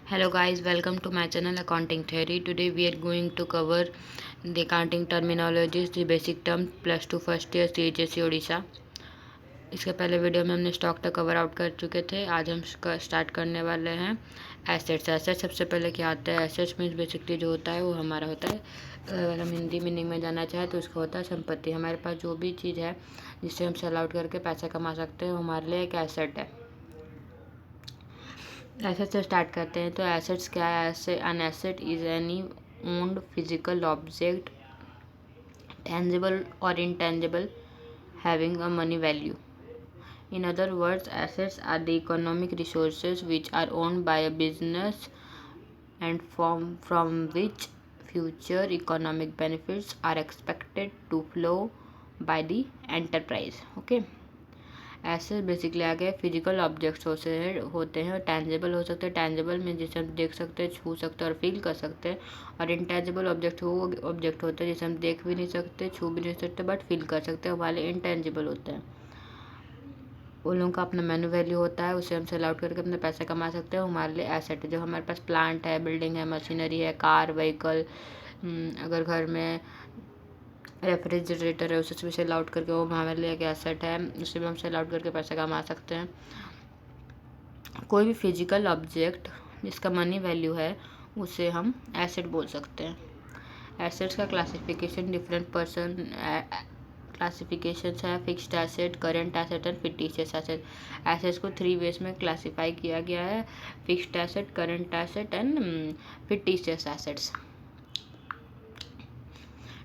Hello guys, welcome to my channel Accounting Theory. Today we are going to cover the accounting terminologies, the basic term plus 2 first year CHSE Odisha. इसके पहले video में हमने stock तक cover out कर चुके थे। आज हम स्टार्ट करने वाले हैं एसेट्स। एसेट्स सबसे पहले क्या आता है? एसेट्स मीन्स बेसिकली जो होता है वो हमारा होता है, अगर हम हिंदी मीनिंग में जाना चाहें तो उसका होता है संपत्ति। हमारे पास जो भी चीज़ है जिससे हम सेल आउट करके पैसा कमा सकते हैं वो हमारे लिए एक एसेट है। एसेट से स्टार्ट करते हैं। तो एसेट्स क्या है? An asset is any owned physical object, tangible और intangible, having a money value. In other words, assets are the economic resources which are owned by a business and from which future economic benefits are expected to flow by the enterprise. Okay. Asset basically आ गए physical objects होते हैं और tangible हो सकते हैं। Tangible में जिसे हम देख सकते हैं, छू सकते हैं और फील कर सकते हैं, और इनटेंजिबल ऑब्जेक्ट वो ऑब्जेक्ट होते हैं जिसे हम देख भी नहीं सकते, छू भी नहीं सकते, बट फील कर सकते हैं, हमारे इनटेंजिबल होते हैं। उन लोगों का अपना मेन्यू वैल्यू होता है, उसे हम सेल आउट करके अपने पैसे कमा सकते हैं, हमारे लिए एसेट है। जो हमारे पास प्लांट है, बिल्डिंग है, मशीनरी है, कार, व्हीकल, अगर घर में रेफ्रिजरेटर है उसे भी सेल आउट करके वो हमारे लिए एक एसेट है, उसे भी हम सेल आउट करके पैसा कमा सकते हैं। कोई भी फिजिकल ऑब्जेक्ट जिसका मनी वैल्यू है उसे हम एसेट बोल सकते हैं। एसेट्स का क्लासिफिकेशन डिफरेंट पर्सन क्लासिफिकेशन है, fixed asset, current asset and fictitious asset. Assets को 3 वेज में क्लासीफाई किया गया है: fixed asset, current asset and fictitious assets.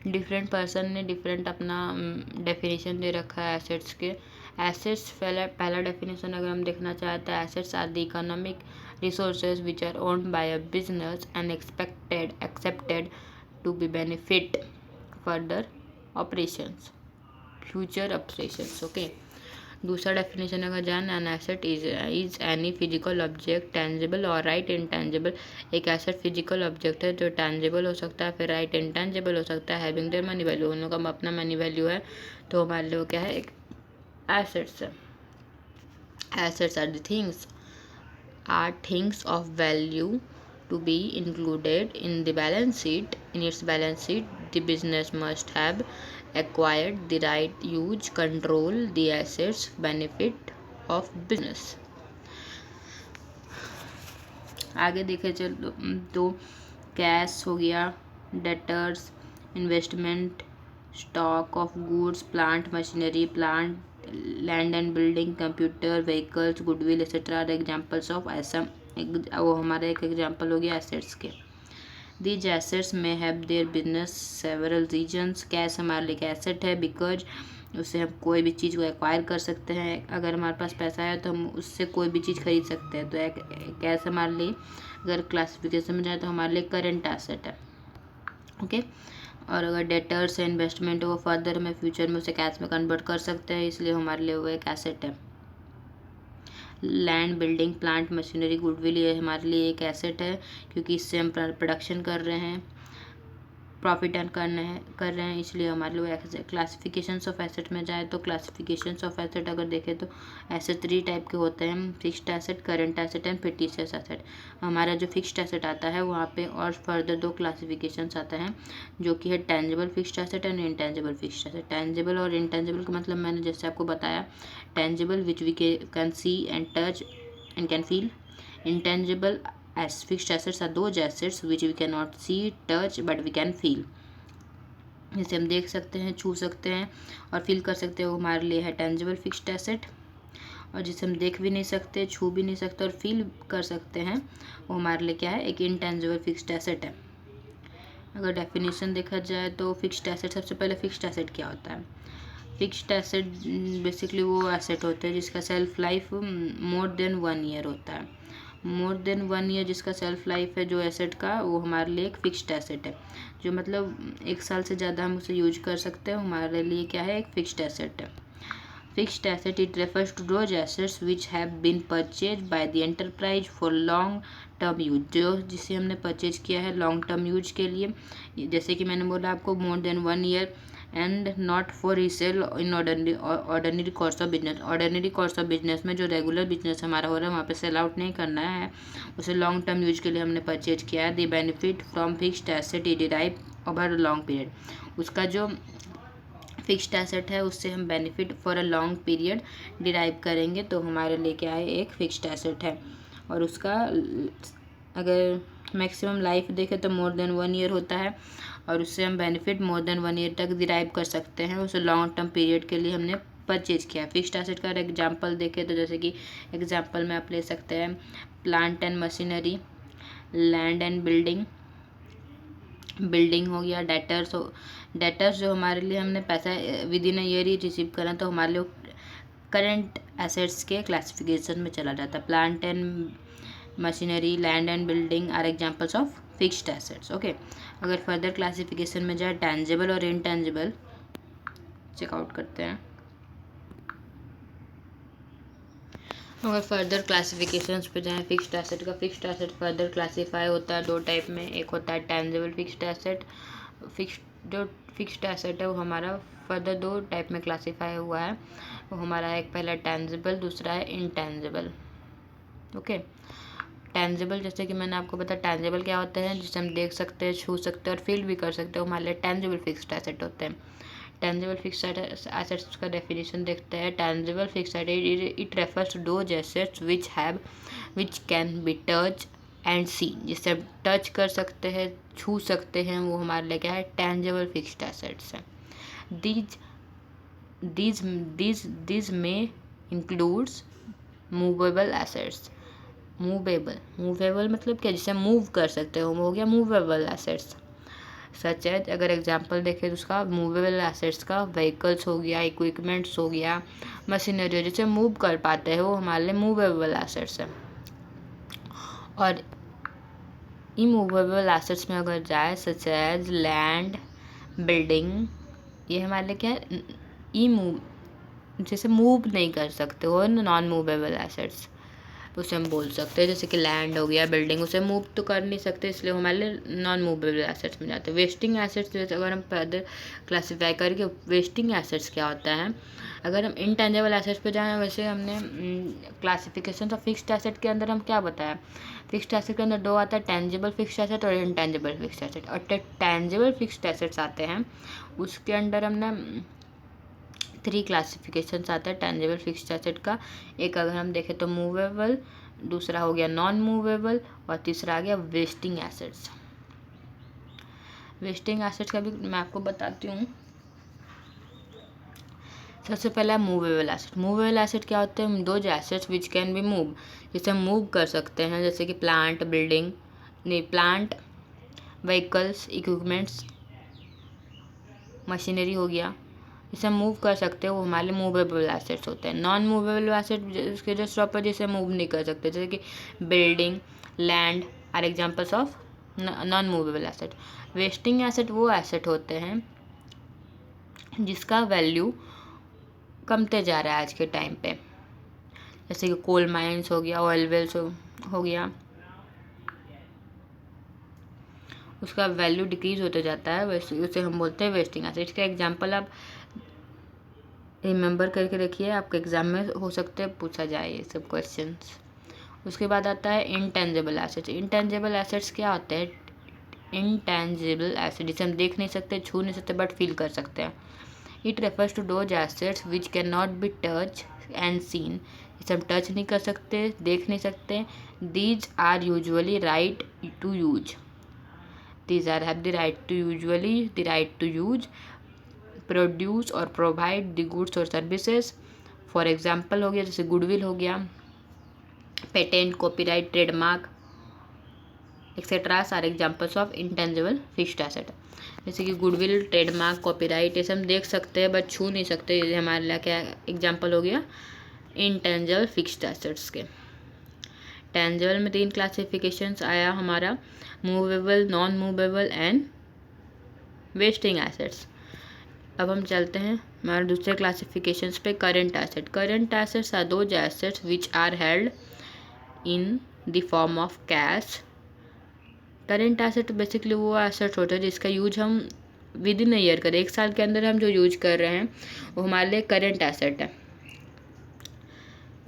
Different person ने डिफरेंट अपना डेफिनेशन दे रखा है एसेट्स के। एसेट्स पहला डेफिनेशन अगर हम देखना चाहते हैं, assets are the economic resources which are owned by a business and accepted to be benefit further operations, future operations. Okay. दूसरा डेफिनेशन अगर जान, an asset is any physical object, tangible और राइट इंटेंजिबल। एक asset physical object है जो tangible हो सकता है, फिर राइट इंटेंजिबल हो सकता है, हैविंग देयर मनी वैल्यू। उन लोगों का अपना मनी वैल्यू है, तो हमारे लिए वो क्या है? एक एसेट्स है। Assets are things of value to be included in the balance sheet. In its balance sheet, the business must have acquired the right use, control the assets, benefit of business. आगे देखे चलो तो cash हो गया, debtors, investment, stock of goods, plant machinery, plant land and building, computer, vehicles, goodwill etcetera are examples of एसम। वो हमारा एक एग्जाम्पल हो गया एसेट्स के। दीज एसेट्स में have their business several reasons. Cash हमारे लिए एक एसेट है बिकॉज उससे हम कोई भी चीज़ को एक्वायर कर सकते हैं। अगर हमारे पास पैसा है तो हम उससे कोई भी चीज़ खरीद सकते हैं। तो कैश हमारे लिए अगर क्लासिफिकेशन में जाए तो हमारे लिए करेंट एसेट है। ओके। और अगर डेटर्स है, इन्वेस्टमेंट है, वो फर्दर में फ्यूचर में उसे कैश में कन्वर्ट कर सकते हैं, इसलिए हमारे लिए वो एक एसेट है। Land, building, plant machinery, goodwill, ये हमारे लिए एक एसेट है क्योंकि इससे हम प्रोडक्शन कर रहे हैं, प्रॉफिट अर्न कर रहे हैं, इसलिए हमारे लिए क्लासिफिकेशंस ऑफ एसेट में जाए तो क्लासिफिकेशंस ऑफ एसेट अगर देखें तो एसेट 3 टाइप के होते हैं: fixed asset, current asset and fictitious asset. हमारा जो फिक्स्ड एसेट आता है वहाँ पे और फर्दर 2 क्लासिफिकेशंस आते हैं जो कि है tangible fixed asset and intangible fixed asset. Tangible और इनटेंजिबल का मतलब मैंने जैसे आपको बताया, tangible which we can see and touch and can feel. intangible as fixed assets are those assets which we cannot see, touch but we can feel. जिसे हम देख सकते हैं, छू सकते हैं और फील कर सकते हैं, वो हमारे लिए है टेंजिबल फिक्स्ड एसेट। और जिसे हम देख भी नहीं सकते, छू भी नहीं सकते और फील कर सकते हैं, वो हमारे लिए क्या है? एक इनटेंजिबल फिक्स्ड एसेट है। अगर डेफिनेशन देखा जाए तो फिक्स्ड एसेट, सबसे पहले फिक्स्ड एसेट क्या होता है? फिक्स्ड एसेट बेसिकली वो एसेट होता है जिसका self life more than 1 year होता है। मोर देन 1 ईयर जिसका सेल्फ लाइफ है जो एसेट का, वो हमारे लिए एक फिक्स्ड एसेट है। जो मतलब 1 साल से ज़्यादा हम उसे यूज कर सकते हैं, हमारे लिए क्या है? एक फिक्स्ड एसेट है। Fixed asset it refers to those assets which have been purchase by the enterprise for long term use. जो जिसे हमने परचेज किया है लॉन्ग टर्म यूज के लिए, जैसे कि मैंने बोला आपको more than 1 year and not for resale in ordinary course of business. Ordinary course of business में जो रेगुलर बिजनेस हमारा हो रहा है वहाँ पे सेल आउट नहीं करना है, उसे लॉन्ग टर्म यूज के लिए हमने परचेज किया है। The benefit from fixed asset derive over long period. उसका जो फिक्स्ड एसेट है उससे हम benefit for a long period derive करेंगे, तो हमारे लिए क्या है, एक फिक्स्ड एसेट है। और उसका अगर मैक्सिमम लाइफ देखें तो मोर देन 1 ईयर होता है, और उससे हम बेनिफिट मोर देन 1 ईयर तक डिराइव कर सकते हैं। उसे लॉन्ग टर्म पीरियड के लिए हमने परचेज किया। फिक्स्ड एसेट का एग्जांपल देखें तो जैसे कि एग्जांपल में आप ले सकते हैं plant and machinery, land and building हो गया, डेटर्स जो हमारे लिए हमने पैसा with in a year he receive करा तो हमारे लिए करंट एसेट्स के क्लासिफिकेशन में चला जाता है। Plant and machinery, land and building are examples of fixed assets. Okay, अगर फर्दर क्लासिफिकेशन में जाए टेंजिबल और इनटेंजिबल चेकआउट करते हैं। अगर फर्दर क्लासिफिकेशंस पे जाएँ फिक्स्ड एसेट फर्दर क्लासीफाई होता है 2 टाइप में। एक होता है टेंजिबल फिक्स्ड एसेट। जो फिक्स्ड एसेट है वो हमारा फर्दर 2 टाइप में क्लासीफाई हुआ है। वो हमारा एक पहला टेंजिबल, दूसरा है इनटेंजिबल। ओके, टेंजिबल जैसे कि मैंने आपको बताया टेंजिबल क्या होते हैं, जिसे हम देख सकते हैं, छू सकते हैं और फील भी कर सकते हैं, हमारे लिए टेंजिबल फिक्स्ड एसेट होते हैं। टेंजिबल फिक्स्ड एसेट्स का डेफिनेशन देखते हैं। Tangible fixed asset it refers to those assets which can be touch and see, जिसे हम टच कर सकते हैं, छू सकते हैं, वो हमारे लिए क्या है, टेंजिबल फिक्स्ड एसेट्स हैं। दीज में इंक्लूड्स मूवेबल एसेट्स। मूवेबल मतलब क्या, जिसे मूव कर सकते हो, हो गया मूवेबल एसेट्स। सच है, अगर एग्जांपल देखें तो उसका मूवेबल एसेट्स का व्हीकल्स हो गया, इक्विपमेंट्स हो गया, मशीनरी जिसे मूव कर पाते हैं, वो हमारे लिए मूवेबल एसेट्स है। और इमूवेबल एसेट्स में अगर जाए सच एज लैंड, बिल्डिंग, ये हमारे लिए क्या है, जैसे मूव नहीं कर सकते हो, नॉन मूवेबल एसेट्स उसे हम बोल सकते हैं। जैसे कि लैंड हो गया, बिल्डिंग, उसे मूव तो कर नहीं सकते, इसलिए हमारे लिए नॉन मूवेबल एसेट्स में जाते हैं। वेस्टिंग एसेट्स जैसे अगर हम फर्दर क्लासीफाई करके वेस्टिंग एसेट्स क्या होता है, अगर हम इनटेंजिबल एसेट्स पे जाएँ, वैसे हमने क्लासिफिकेशन ऑफ फिक्स्ड एसेट के अंदर हम क्या बताया, फिक्स्ड एसेट के अंदर 2 आता है, टेंजिबल फिक्स्ड एसेट और इनटेंजिबल फिक्स्ड एसेट। और टेंजिबल फिक्स्ड एसेट्स आते हैं उसके अंडर हमने 3 क्लासिफिकेशंस आते हैं टेंजिबल फिक्स्ड एसेट का। एक अगर हम देखें तो मूवेबल, दूसरा हो गया नॉन मूवेबल, और तीसरा आ गया वेस्टिंग एसेट्स। वेस्टिंग एसेट्स का भी मैं आपको बताती हूँ। सबसे पहला मूवेबल एसेट। मूवेबल एसेट क्या होते हैं, दो assets which can B move, जिसे हम मूव कर सकते हैं, जैसे कि प्लांट, व्हीकल्स, इक्विपमेंट्स, मशीनरी हो गया, जिसे हम मूव कर सकते हैं, वो हमारे मूवेबल एसेट्स होते हैं। नॉन मूवेबल एसेट उसके जो प्रॉपर जिसे मूव नहीं कर सकते, जैसे कि building, land are examples of non movable asset. Wasting asset वो एसेट होते हैं जिसका वैल्यू कमते जा रहा है आज के टाइम पे, जैसे कि कोल माइंस हो गया, ऑयल वेल्स हो गया, उसका वैल्यू डिक्रीज होते जाता है, वैसे उसे हम बोलते हैं वेस्टिंग एसेट। इसका एग्जांपल आप रिमेंबर करके रखिए, आपके एग्जाम में हो सकते हैं पूछा जाए ये सब क्वेश्चंस। उसके बाद आता है इनटेंजिबल एसेट्स। इनटेंजिबल एसेट्स क्या होते हैं, इनटेंजिबल एसेट जिसे हम देख नहीं सकते, छू नहीं सकते, बट फील कर सकते हैं। It refers to those assets which can not be touch and seen, जिसे हम टच नहीं कर सकते, देख नहीं सकते। These are usually right to use, these are have the right to usually the right to use, produce और provide the goods और सर्विसेज। फॉर एग्जाम्पल हो गया जैसे गुडविल हो गया, patent, copyright, trademark etcetera are examples of intangible fixed asset. जैसे कि goodwill, trademark, copyright, ये सब देख सकते हैं बट छू नहीं सकते, ये हमारे लिए क्या एग्जाम्पल हो गया इंटेंजिबल फिक्स्ड एसेट्स के। टेंजिबल में 3 क्लासिफिकेशंस आया हमारा, movable, non movable and wasting assets. अब हम चलते हैं हमारे दूसरे क्लासिफिकेशंस पे, current asset. Current assets are those assets which are held in the form of cash. Current asset basically वो एसेट होता है जिसका यूज हम विद इन अ ईयर करें, 1 साल के अंदर हम जो यूज कर रहे हैं वो हमारे लिए करेंट एसेट है।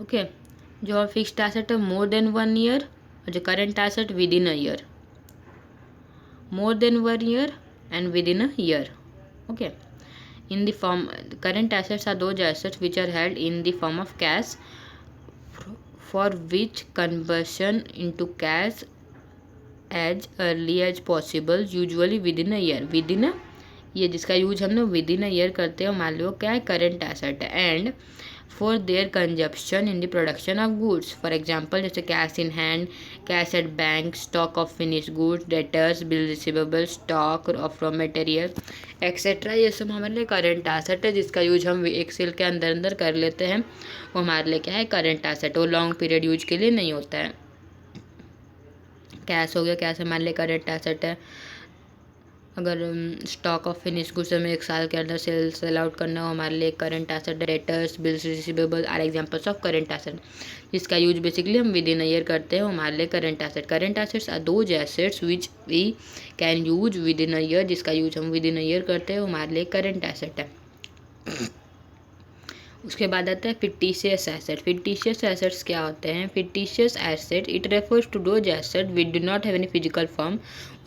ओके, जो फिक्स्ड एसेट है मोर देन 1 ईयर, और जो current asset with in a year, more than 1 year and with in a year. Okay, in the form, current assets are those assets which are held in the form of cash for which conversion into cash as early as possible, usually within a year, within a, ये जिसका use हम लोग with in a year करते हैं मान लो क्या है, करंट एसेट है। And for their consumption in the production of goods, for example जैसे cash in hand, cash at bank, stock of finish goods, debtors, bill receivable, stock of raw material etcetera, ये सब हमारे लिए current asset है जिसका use हम Excel के अंदर अंदर कर लेते हैं। वो हमारे लिए क्या है, करंट एसेट। वो लॉन्ग पीरियड यूज के लिए नहीं होता है। कैश हो गया, कैश हमारे लिए करंट एसेट है। अगर स्टॉक ऑफ फिनिश गुड्स हमें 1 साल के अंदर सेल आउट करना हो, हमारे लिए current asset. Debtors, bills receivable are examples of current asset, जिसका यूज बेसिकली हम विद इन अ ईयर करते हैं, हमारे लिए current asset. Current assets are those assets which we can use within a year, जिसका use हम within a year करते हैं, हमारे लिए करंट एसेट है। उसके बाद आता है फिक्टिशियस एसेट। फिक्टिशियस एसेट्स क्या होते हैं? Fictitious asset it refers to those asset which do not have any physical form,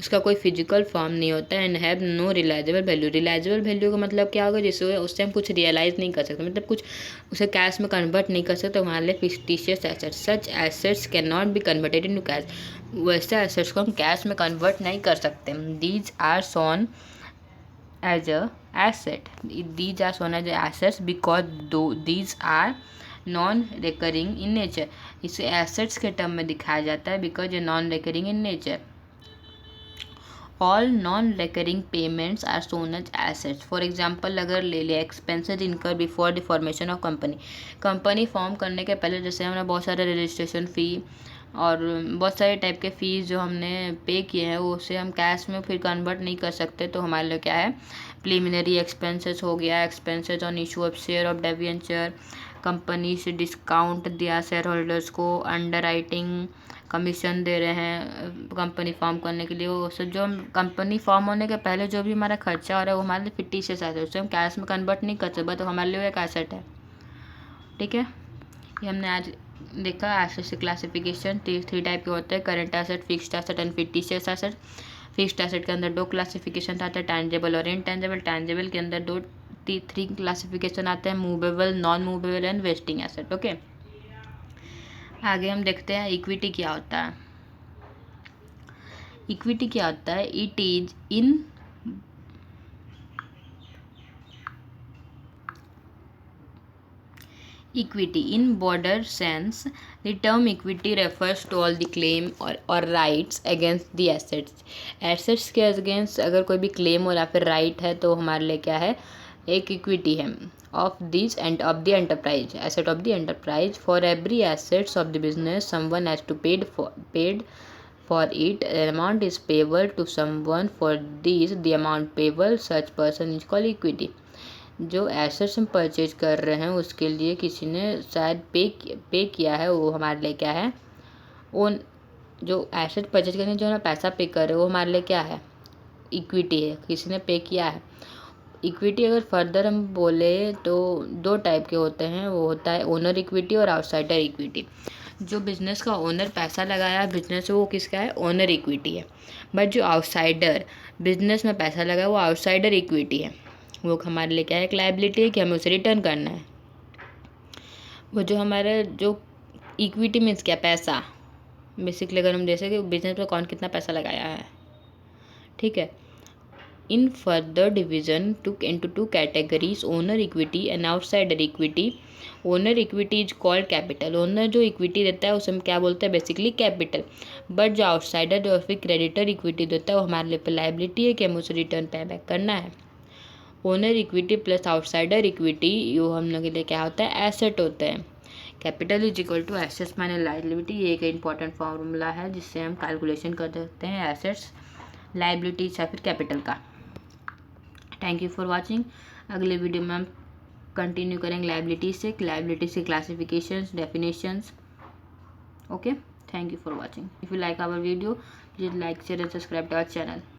उसका कोई फिजिकल फॉर्म नहीं होता है। And have no realisable value. Realisable value का मतलब क्या होगा? जिससे उससे हम कुछ रियलाइज़ नहीं कर सकते, मतलब कुछ उसे कैश में कन्वर्ट नहीं कर सकते, हमारे लिए fictitious assets. Such assets can not be converted into cash, वैसे एसेट्स को हम कैश में कन्वर्ट नहीं कर सकते। These are shown as a asset. These are shown as assets because these are non-recurring in nature. इसे assets के term में दिखाया जाता है because ये non-recurring in nature. All non-recurring payments are shown as assets. For example, अगर ले ले expenses incurred before the formation of company. Company form करने के पहले जैसे हमने बहुत सारे रजिस्ट्रेशन फ़ी और बहुत सारे टाइप के फ़ीस जो हमने पे किए हैं वो उसे हम कैश में फिर कन्वर्ट नहीं कर सकते, तो हमारे लिए क्या है, प्रीलिमिनरी एक्सपेंसेस हो गया, expenses on issue of share of debenture, company से डिस्काउंट दिया शेयर होल्डर्स को, अंडर राइटिंग कमीशन दे रहे हैं कंपनी फॉर्म करने के लिए, वो सब जो हम कंपनी फॉर्म होने के पहले जो भी हमारा खर्चा हो रहा है वो हमारे लिए फिक्टिशियस एसेट है, उससे हम कैश में कन्वर्ट नहीं कर सकते, तो हमारे लिए एक एसेट है। ठीक है, ये हमने आज देखा एसेट्स की क्लासिफिकेशन। 3 टाइप के होते हैं, current asset, fixed asset and fictitious asset. Fixed asset के अंदर 2 क्लासिफिकेशन आता है, टैंजेबल और इनटैंजेबल। टैंजेबल के अंदर 3 क्लासिफिकेशन आते हैं, movable, non movable and wasting asset. Okay, आगे हम देखते हैं इक्विटी क्या होता है। इक्विटी क्या होता है? It is in equity in broader sense, the term equity refers to all the claim or rights against the assets के अगेंस्ट अगर कोई भी क्लेम और या फिर राइट है तो हमारे लिए क्या है, एक इक्विटी है। Of this and of the enterprise, asset of the enterprise, for every assets of the business someone has to paid for it, amount is payable to someone, for this the amount payable such person is called equity। जो assets हम purchase कर रहे हैं उसके लिए किसी ने शायद पे किया है, वो हमारे लिए क्या है, वो जो एसेट परचेज करने जो हमें पैसा पे कर रहे हैं वो हमारे लिए क्या है, इक्विटी है, किसी ने पे किया है। इक्विटी अगर फर्दर हम बोले तो 2 टाइप के होते हैं, वो होता है ओनर इक्विटी और आउटसाइडर इक्विटी। जो बिज़नेस का ओनर पैसा लगाया बिजनेस में वो किसका है, ओनर इक्विटी है। बट जो आउटसाइडर बिजनेस में पैसा लगाया वो आउटसाइडर इक्विटी है, वो हमारे लिए क्या है, एक लायबिलिटी है कि हमें उसे रिटर्न करना है। वो जो हमारा जो इक्विटी मीन्स क्या, पैसा बेसिकली, अगर हम जैसे कि बिजनेस में कौन कितना पैसा लगाया है। ठीक है, in further division into 2 categories, owner equity and outsider equity. Owner equity is called capital, owner जो इक्विटी देता है उसे हम क्या बोलते हैं, बेसिकली कैपिटल। बट जो आउटसाइडर जो फिर क्रेडिटर इक्विटी देता है वो हमारे लिए लायबिलिटी है कि हमें उसे रिटर्न पे बैक करना है। Owner equity plus outsider equity यो हम लोग के लिए क्या होता है, एसेट होते हैं। Capital is equal to assets minus liability, ये एक इंपॉर्टेंट फार्मूला है जिससे हम कैलकुलेशन कर सकते हैं एसेट्स, लायबिलिटीज या फिर कैपिटल का। Thank you for watching. अगले वीडियो में हम कंटिन्यू करेंगे लायबिलिटीज से, लायबिलिटीज के classifications, definitions. Okay, thank you for watching. If you like our video please like, share and subscribe to our channel.